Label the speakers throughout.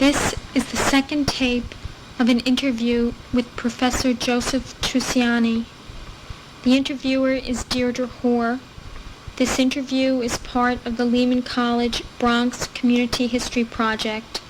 Speaker 1: This is the second tape of an interview with Professor Joseph Tusiani. The interviewer is Deirdre Hoar. This interview is part of the Lehman College Bronx Community History Project.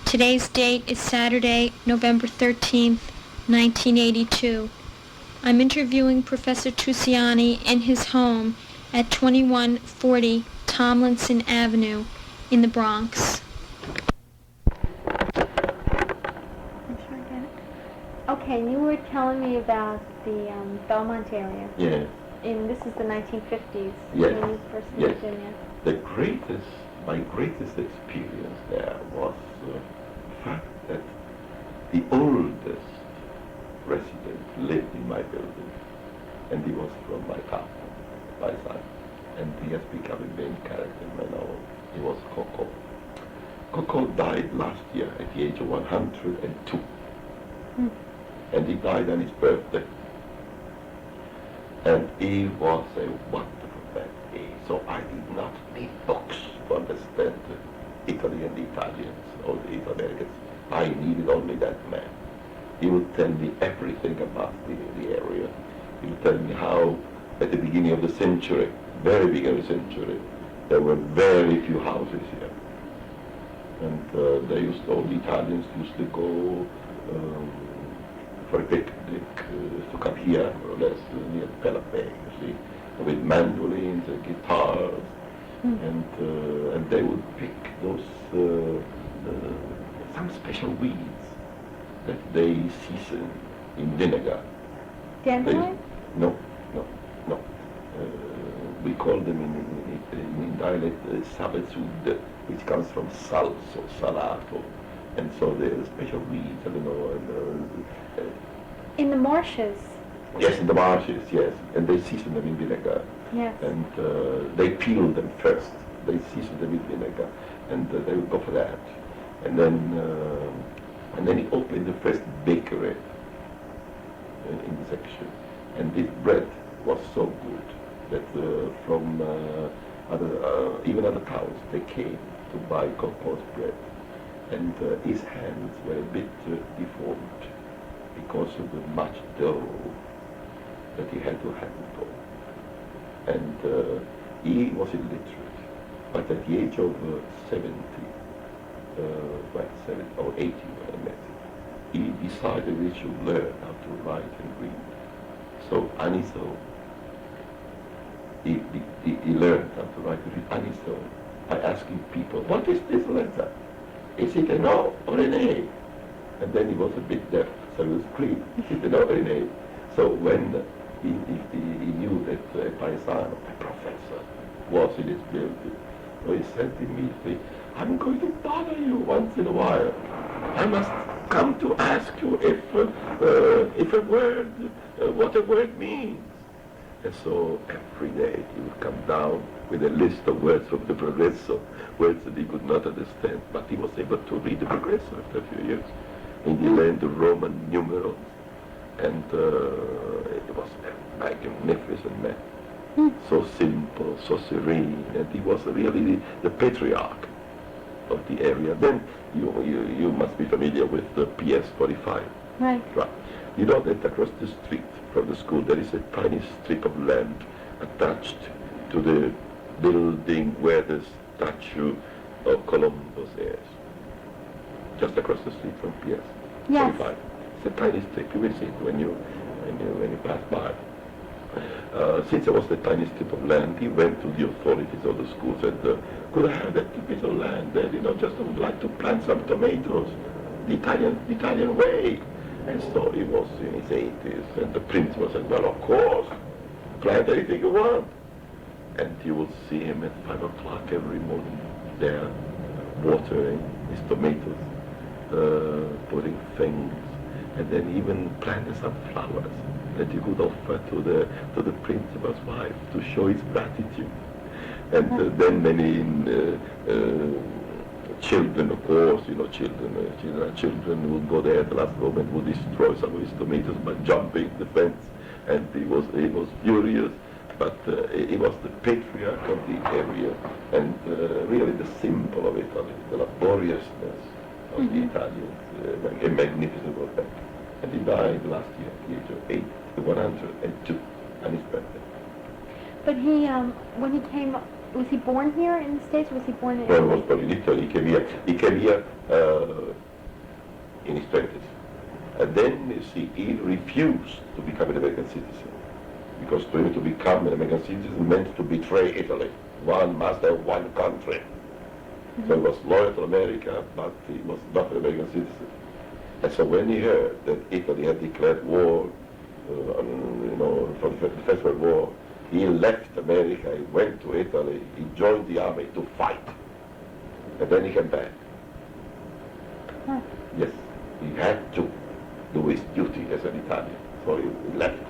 Speaker 1: Today's date is Saturday, November 13th, 1982. I'm interviewing Professor Tusiani in his home at 2140 Tomlinson Avenue in the Bronx. Okay, you were telling me about the Belmont area.
Speaker 2: Yes.
Speaker 1: And this is the 1950s.
Speaker 2: Yes.
Speaker 1: When you first
Speaker 2: Yes.
Speaker 1: moved in, yeah.
Speaker 2: My greatest experience there was the fact that the oldest resident lived in my building, and he was from my town, my son, and he has become a main character in my novel. He was Coco. Coco died last year at the age of 102. And he died on his birthday. And he was a wonderful man. So I did not need books to understand Italy and the Italians or the Americans. I needed only that man. He would tell me everything about the area. He would tell me how, at the beginning of the century, very beginning of the century, there were very few houses here. And all the Italians used to go for a picnic to come here, more or less, near Pella Bay, you see, with mandolins and guitars, and they would pick those some special weeds that they season in vinegar.
Speaker 1: Dandelion?
Speaker 2: No. We call them in dialect sabezud, which comes from salso, salato. And so there are special weeds, I don't know.
Speaker 1: In the marshes?
Speaker 2: Yes, in the marshes, yes. And they season them in vinegar.
Speaker 1: Yes.
Speaker 2: And they peel them first. They season them in vinegar. And they would go for that. And then he opened the first bakery in the section. And this bread was so good that from even other towns, they came to buy Coco's bread. And his hands were a bit deformed because of the much dough that he had to handle. And he was illiterate, but at the age of 70 or 80 when I met him, he decided he should learn how to write and read. So on his own, he learned how to write and read on his own by asking people, what is this letter? Is it an O or an A? And then he was a bit deaf, so he was screaming, is it an O or an A? So when he knew that a paisano, a professor, was in his building, so he said immediately, I'm going to bother you once in a while. I must come to ask you if a word, what a word means. And so every day he would come down with a list of words from the Progresso, words that he could not understand, but he was able to read the Progresso after a few years. And he learned the Roman numerals, and it was a magnificent man. So simple, so serene, and he was really the patriarch of the area. Then you must be familiar with the PS 45.
Speaker 1: Right.
Speaker 2: You know that across the street from the school there is a tiny strip of land attached to the building where the statue of Columbus is. Just across the street from PS 45. It's a tiny strip. You will see it when you pass by. Since it was the tiny strip of land, he went to the authorities of the school and said, could I have that piece of land? Just I would like to plant some tomatoes, the Italian way. And so he was in his 80s, and the principal said, well, of course, plant anything you want. And you will see him at 5 o'clock every morning there, watering his tomatoes, putting things, and then even planting some flowers that he could offer to the principal's wife to show his gratitude. And then many children, of course, children would go there at the last moment, would destroy some of his tomatoes by jumping the fence, and he was furious. But he was the patriarch of the area, and really the symbol of Italy, the laboriousness of the Italians, a magnificent worker. And he died last year at the age of 102, on his birthday.
Speaker 1: But he, when he came, was he born here in the States, or was he born in
Speaker 2: Well, he
Speaker 1: Italy?
Speaker 2: was born in Italy. He came here in his 20s. And then, you see, he refused to become an American citizen. Because to him to become an American citizen meant to betray Italy. One must have one country. So he was loyal to America, but he was not an American citizen. And so when he heard that Italy had declared war, for the First World War, he left America, he went to Italy, he joined the army to fight. And then he came back.
Speaker 1: Huh.
Speaker 2: Yes, he had to do his duty as an Italian, so he left.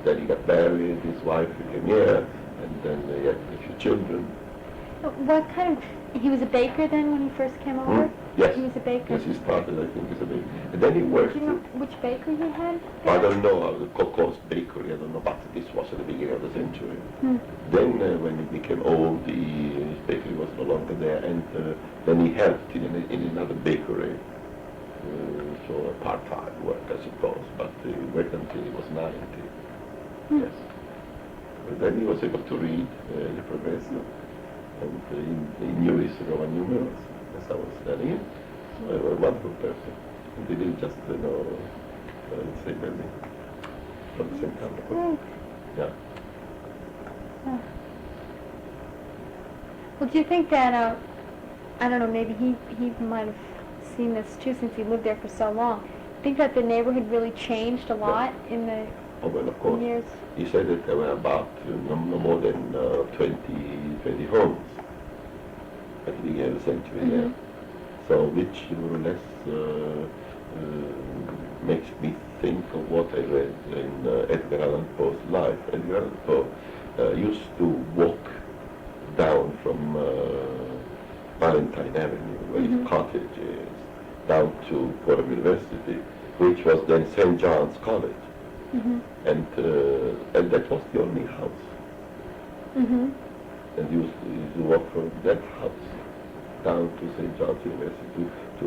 Speaker 2: Then he got married, his wife came here, and then he had a few children.
Speaker 1: What kind of, he was a baker then when he first came over?
Speaker 2: Yes.
Speaker 1: He was a baker?
Speaker 2: Yes, he started, I think, as a baker. And then he worked.
Speaker 1: Do you know which bakery he had?
Speaker 2: I don't know, the Coco's Bakery, I don't know, but this was at the beginning of the century. Then when he became old, his bakery was no longer there, and then he helped in another bakery. So a part-time work, I suppose, but he worked until he was 90. Yes. But then he was able to read the Progresso, and he knew his Roman numerals, as I was telling him. So a wonderful person. And they didn't just, the same building, from the same company. Yeah.
Speaker 1: Well, do you think that, I don't know, maybe he might have seen this too since he lived there for so long. Think that the neighborhood really changed a lot in the
Speaker 2: well, of course.
Speaker 1: years?
Speaker 2: He said that there were about no more than 20 homes at the beginning of the century, yeah. So which more or less makes me think of what I read in Edgar Allan Poe's life. Edgar Allan Poe used to walk down from Valentine Avenue, where his cottage is, down to Fordham University, which was then St. John's College. And that was the only house. And he used to walk from that house down to St. John's University, to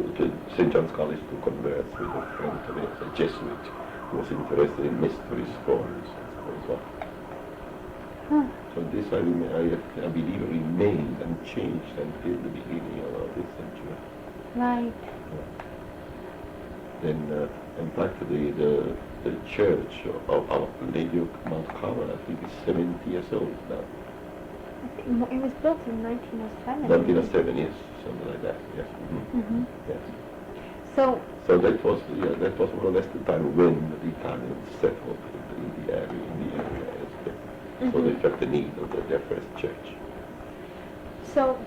Speaker 2: St. John's College to converse with a friend of his, a Jesuit, who was interested in mystery stories and so on. So this, I believe, remained unchanged until the beginning of this century.
Speaker 1: Right.
Speaker 2: Then, in fact, the church of Our Lady of Mount Carmel, I think, is 70 years old now.
Speaker 1: It was built in 1907.
Speaker 2: 1907, yes, something like that. Yes. Yes.
Speaker 1: So
Speaker 2: that was more or less the time when the Italians settled in the area. So they felt the need of their first church.
Speaker 1: So,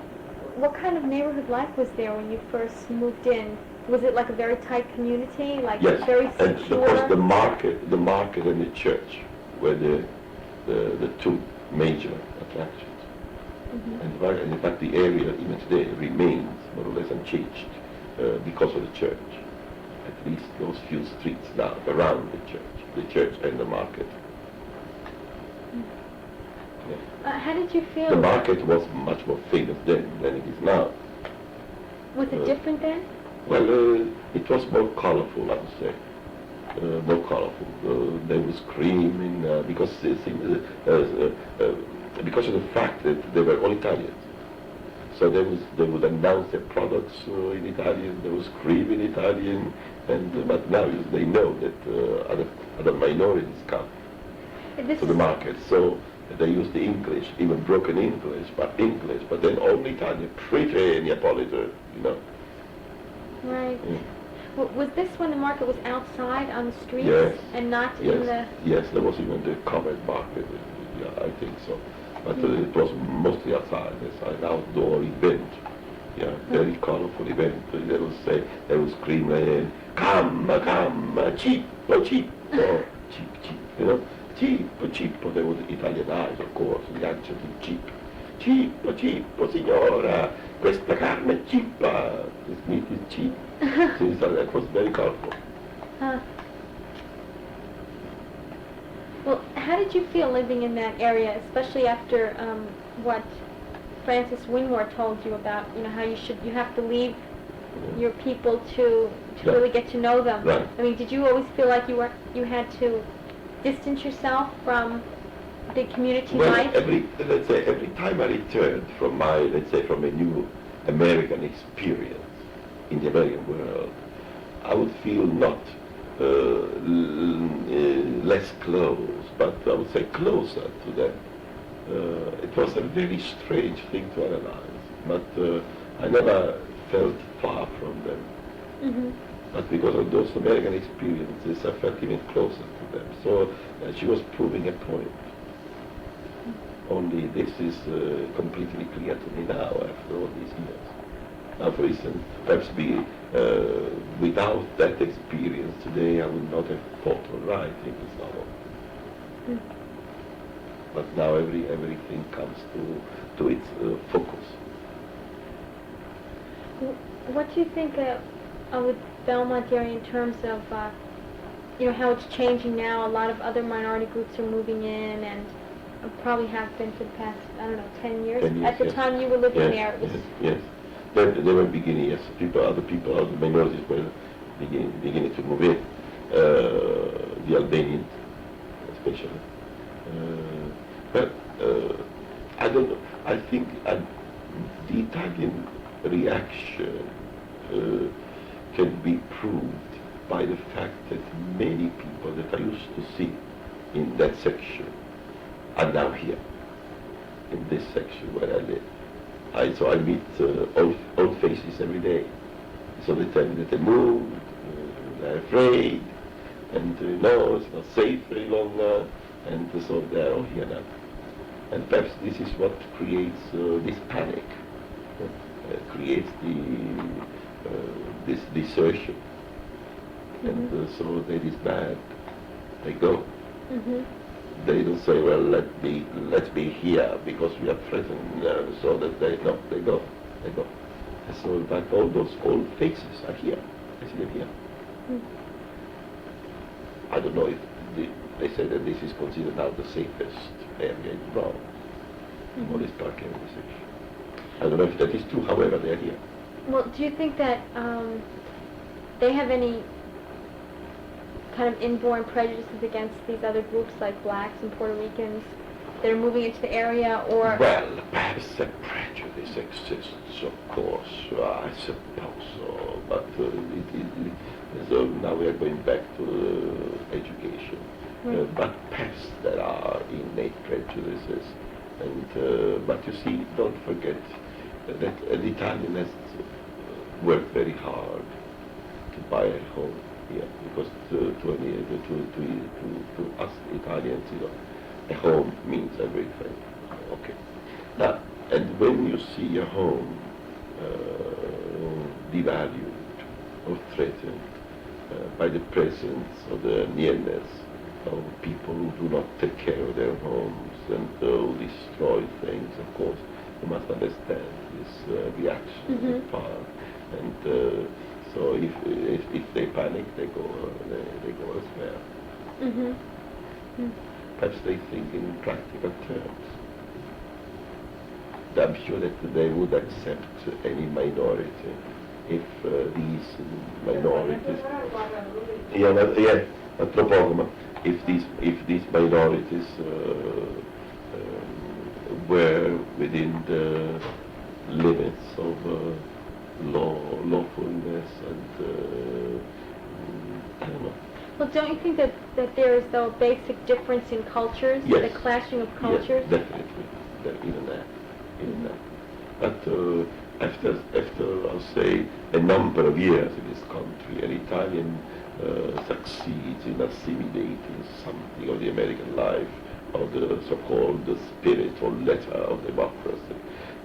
Speaker 1: what kind of neighborhood life was there when you first moved in? Was it like a very tight community, like
Speaker 2: Yes,
Speaker 1: very
Speaker 2: and
Speaker 1: secure?
Speaker 2: of course the market and the church were the two major attractions. And in fact the area even today remains more or less unchanged because of the church. At least those few streets now around the church and the market.
Speaker 1: How did you feel?
Speaker 2: The market was much more famous then than it is now.
Speaker 1: Was it different then?
Speaker 2: Well, it was more colorful, I would say. More colorful. There was screaming because of the fact that they were all Italians. So they would announce their products in Italian. They would scream in Italian, but now they know that other minorities come to the market. So they use the English, even broken English, but then only Italian, pretty Neapolitan,
Speaker 1: Right. Was this when the market was outside on the streets?
Speaker 2: Yes.
Speaker 1: And not in the...
Speaker 2: Yes, there was even the covered market, yeah, I think so. But it was mostly outside, an outdoor event. Yeah, very colorful event. They would scream, come, cheap, cheap, cheap, they would Italianize, of course, the accent is cheap. Cheap, signora, questa carne è cheap, this meat is cheap. So that was very colorful.
Speaker 1: Well, how did you feel living in that area, especially after what Francis Winmore told you about, how you have to leave your people to
Speaker 2: Yeah.
Speaker 1: really get to know them.
Speaker 2: Right.
Speaker 1: I mean, did you always feel like you had to distance yourself from the community
Speaker 2: Well,
Speaker 1: life?
Speaker 2: every time I returned from from a new American experience in the American world, I would feel not less close, but I would say closer to them. It was a very strange thing to analyze, but I never felt far from them.
Speaker 1: Mm-hmm.
Speaker 2: But because of those American experiences, I felt even closer to them. So she was proving a point. Only this is completely clear to me now after all these years. Now, for instance, perhaps without that experience today, I would not have thought of writing this novel.
Speaker 1: Mm.
Speaker 2: But now everything comes to its focus.
Speaker 1: What do you think with Belmont area in terms of how it's changing now? A lot of other minority groups are moving in, and probably have been for the past 10 years.
Speaker 2: 10 years,
Speaker 1: At the
Speaker 2: yes.
Speaker 1: time you were living
Speaker 2: Yes,
Speaker 1: there, it was
Speaker 2: yes. They were beginning, yes. Other minorities were beginning to move in. The Albanians, especially. But I don't know. I think the Italian reaction can be proved by the fact that many people that I used to see in that section are now here, in this section where I live. So I meet old faces every day. So they tell me that they moved, they're afraid, and no, it's not safe any longer, and so they're all here now. And perhaps this is what creates this panic, creates this desertion.
Speaker 1: Mm-hmm.
Speaker 2: And so they disband, they go.
Speaker 1: Mm-hmm.
Speaker 2: They don't say, well, let's be here because we are threatened, so that they go. And so in fact all those old faces are here. I see them here.
Speaker 1: Mm.
Speaker 2: I don't know if they say that this is considered now the safest area in Bronx,
Speaker 1: Mm-hmm.
Speaker 2: Morris Park area section. I don't know if that is true, however they are here.
Speaker 1: Well, do you think that they have any kind of inborn prejudices against these other groups like blacks and Puerto Ricans that are moving into the area, or?
Speaker 2: Well, perhaps that prejudice exists, of course, I suppose so, but so now we are going back to education.
Speaker 1: Right.
Speaker 2: But perhaps there are innate prejudices, and but you see, don't forget that the Italian has worked very hard to buy a home here, because to us Italians, a home means everything. Okay. Now, and when you see a home devalued or threatened by the presence or the nearness of people who do not take care of their homes and who destroy things, of course, you must understand this reaction on their
Speaker 1: Mm-hmm.
Speaker 2: part. And so if they panic, they go elsewhere.
Speaker 1: Mm-hmm. Mm.
Speaker 2: Perhaps they think in practical terms. I'm sure that they would accept any minority if these minorities, tra poco, ma if these minorities were within the limits of lawfulness and I don't know.
Speaker 1: Well, don't you think that there is, though, a basic difference in cultures,
Speaker 2: Yes.
Speaker 1: the clashing of cultures?
Speaker 2: Yes, definitely. Even that. But after I'll say a number of years in this country, an Italian succeeds in assimilating something of the American life, of the so-called spirit or letter of democracy,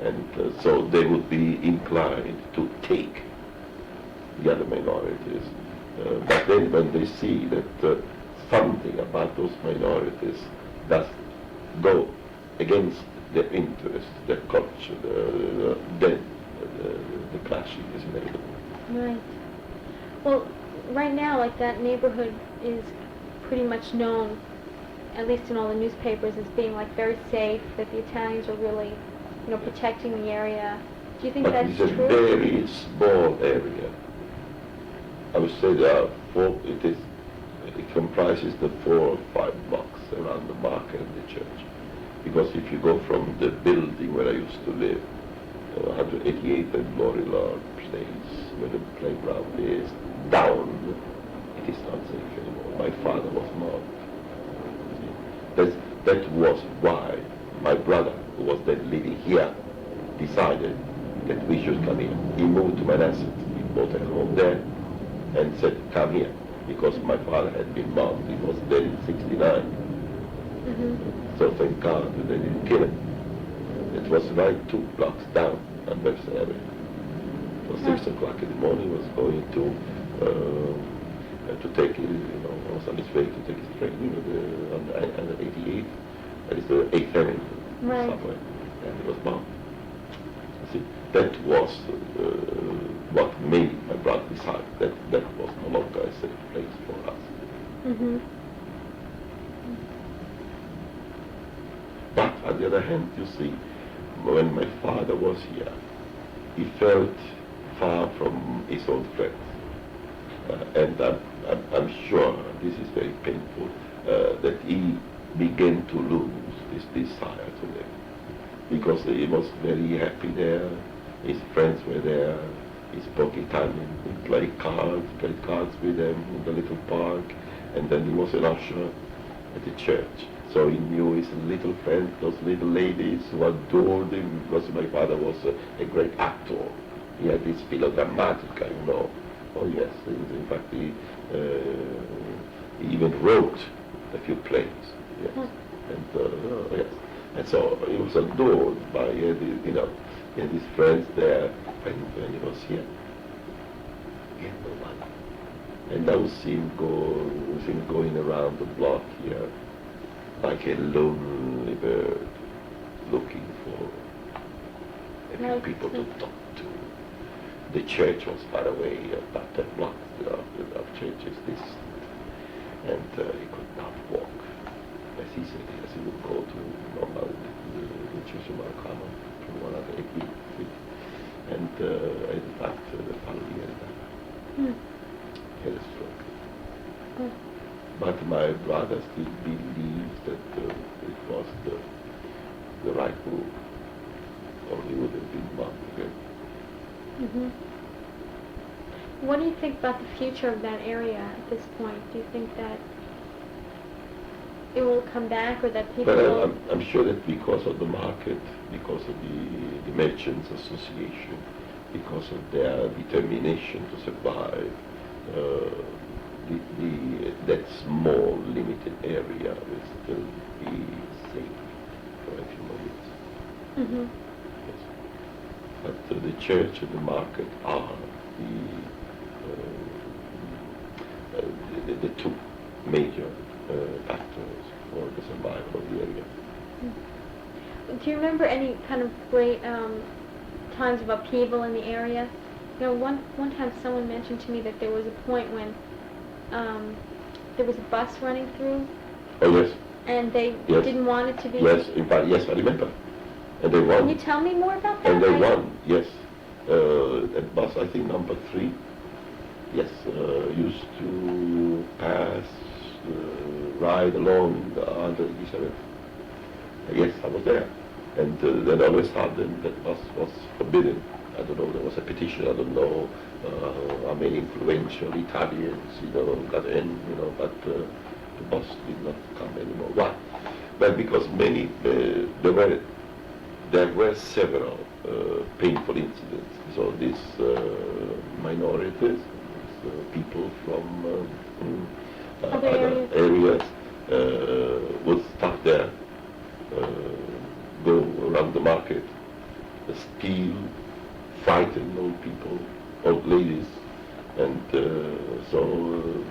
Speaker 2: and so they would be inclined to take the other minorities. But then when they see that something about those minorities does go against their interest, their culture, then the clashing is inevitable.
Speaker 1: Right. Well, right now, like, that neighborhood is pretty much known, at least in all the newspapers, as being like very safe, that the Italians are really, protecting the area. Do you think
Speaker 2: But
Speaker 1: that's
Speaker 2: it's a
Speaker 1: true?
Speaker 2: very small area. I would say there are it comprises the 4 or 5 blocks around the market and the church. Because if you go from the building where I used to live, 188th and Glory Lord place, where the playground is, down, it is not safe anymore. My father was not. That was why my brother, who was then living here, decided that we should come here. He moved to Manhasset. He bought a home there and said, come here, because my father had been bombed. He was dead in 69. So thank God that they didn't kill him. It was right 2 blocks down on Webster Avenue. It was 6 o'clock in the morning. He was going to take, was on his way to take his train, on the 88th. That is the 8th Avenue subway. And it was bombed. See, that was what made my brother decide that was no longer a safe place for us. But on the other hand, you see, when my father was here, he felt far from his old friends. And I'm sure this is very painful, that he began to lose this desire to live. Because he was very happy there, his friends were there, he spoke Italian, he played cards with them in the little park, and then he was an usher at the church. So he knew his little friends, those little ladies who adored him, because my father was a great actor. He had this philodramatica, Oh yes, in fact he even wrote a few plays, yes. And yes. And so he was adored by, he had his friends there when he was here. He had no money. And I would see him going around the block here like a lonely bird looking for a few people to talk to. The church was far away, about 10 blocks of churches distant. And he could not walk. As he said, as he would go to the Church of Maracama from 188th Street. And in fact, the family had a stroke. But my brother still believes that it was the right move, or he would have been bombed again.
Speaker 1: What do you think about the future of that area at this point? Do you think that it will come back, or that people will...
Speaker 2: I'm sure that because of the market, because of the Merchants Association, because of their determination to survive, that small, limited area will still be safe for a few moments. Yes. But the church and the market are the 2 major factors for the survival of the area.
Speaker 1: Do you remember any kind of great times of upheaval in the area? One time someone mentioned to me that there was a point when there was a bus running through.
Speaker 2: Oh yes.
Speaker 1: And they didn't want it to be...
Speaker 2: Yes, in fact, yes, I remember. And they won.
Speaker 1: Can you tell me more about that?
Speaker 2: And they won, yes. At bus, I think number 3, yes, used to pass, ride along the 187th. Yes, I was there. And then all of a sudden that bus was forbidden. I don't know, there was a petition, I don't know how many influential Italians, got in, but the bus did not come anymore. Why? Well, because there were several painful incidents. So these minorities, people from other areas would stop there, go around the market, steal, frighten old people, old ladies, and so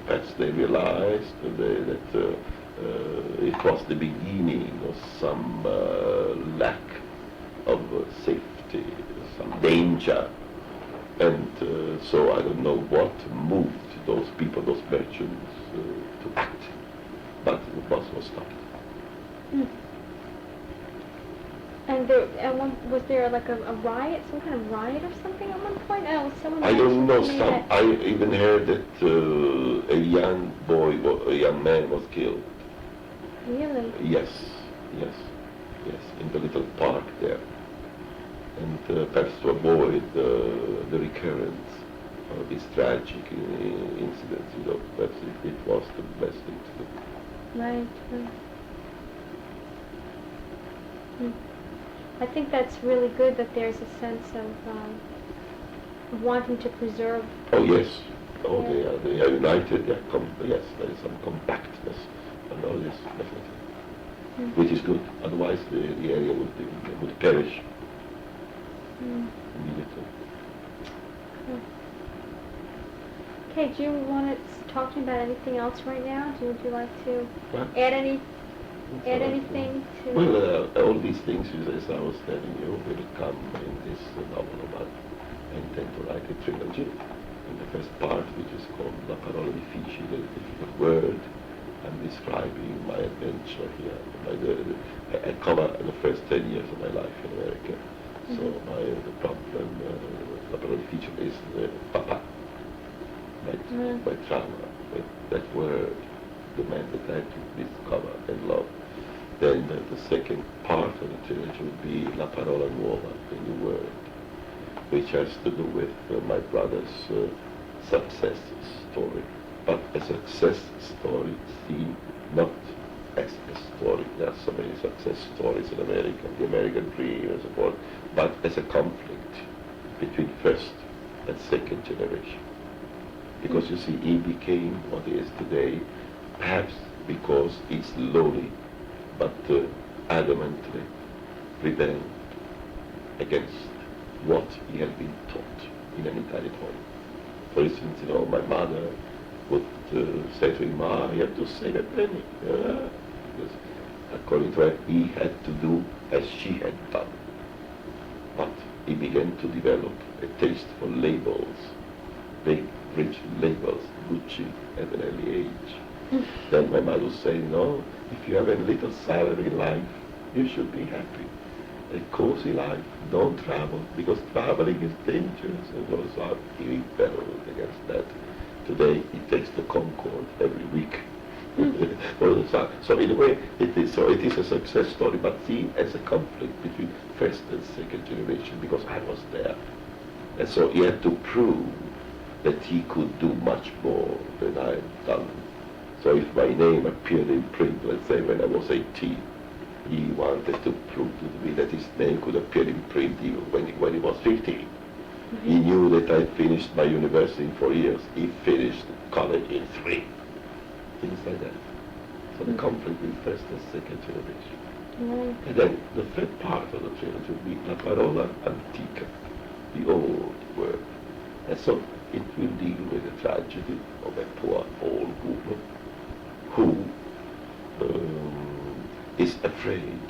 Speaker 2: perhaps they realized that it was the beginning of some lack of safety, some danger, and so I don't know what moved those people, those merchants, to act, but the bus was stopped.
Speaker 1: Was there like a riot, some kind of riot or something at one point? Oh, someone
Speaker 2: I don't know.
Speaker 1: mentioned to me
Speaker 2: I even heard that a young boy, a young man was killed.
Speaker 1: Really?
Speaker 2: Yes, yes, yes, in the little park there. And perhaps to avoid the recurrence of these tragic incidents, perhaps it was the best thing to do.
Speaker 1: Right. I think that's really good that there's a sense of wanting to preserve.
Speaker 2: Oh yes. Oh,
Speaker 1: Yeah.
Speaker 2: they are united. Yes, there is some compactness, and all this definitely, which is good. Otherwise, the area would perish immediately.
Speaker 1: Okay, do you want to talk to me about anything else right now? Would you like to
Speaker 2: What?
Speaker 1: add anything to?
Speaker 2: Well, all these things, as I was telling you, will come in this novel about. I intend to write a trilogy. In the first part, which is called La Parola Difficile, the difficult word, I'm describing my adventure here. I cover the first 10 years of my life in America. So the problem, La Parola Difficile is Papa. My trauma, that word, the man that I had to discover and love. Then the second part of the trilogy would be La Parola Nuova, the new word, which has to do with my brother's success story, but a success story seen not as a story. There are so many success stories in America, the American dream and so forth, but as a conflict between first and second generation. Because you see, he became what he is today, perhaps because he slowly but adamantly rebelled against what he had been taught in an Italian home. For instance, my mother would say to him, you have to save a penny. Because according to her, he had to do as she had done. But he began to develop a taste for labels, big, rich labels, Gucci, at an early age. Then my mother would say, no, if you have a little salary in life, you should be happy. A cozy life, don't travel, because traveling is dangerous. And so he rebelled against that. Today he takes the Concorde every week. So in a way, it is a success story, but seen as a conflict between first and second generation, because I was there. And so he had to prove that he could do much more than I had done. So if my name appeared in print, let's say when I was 18, he wanted to prove to me that his name could appear in print even when he was 15. He knew that I finished my university in 4 years. He finished college in 3. Things like that. So the conflict with first and second generation. And then the third part of the trilogy would be La Parola Antica, the old word. And so it will deal with the tragedy of a poor old woman who is afraid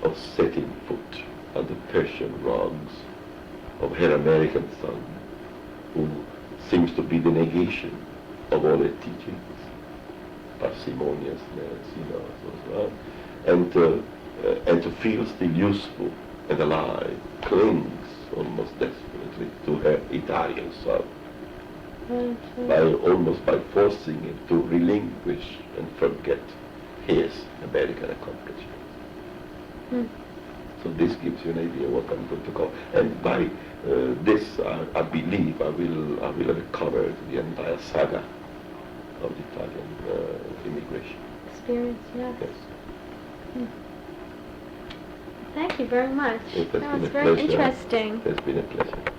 Speaker 2: of setting foot on the Persian rugs of her American son, who seems to be the negation of all her teachings, parsimoniousness, so on, and to feel still useful and alive, clings almost desperately to her Italian son, by forcing him to relinquish and forget his American accomplishments. So this gives you an idea what I'm going to call. And by this, I believe I will have covered the entire saga of the Italian immigration.
Speaker 1: Experience, yes.
Speaker 2: Yes.
Speaker 1: Thank you very much.
Speaker 2: It has
Speaker 1: That
Speaker 2: been
Speaker 1: was
Speaker 2: a
Speaker 1: very
Speaker 2: pleasure.
Speaker 1: interesting.
Speaker 2: It has been a pleasure.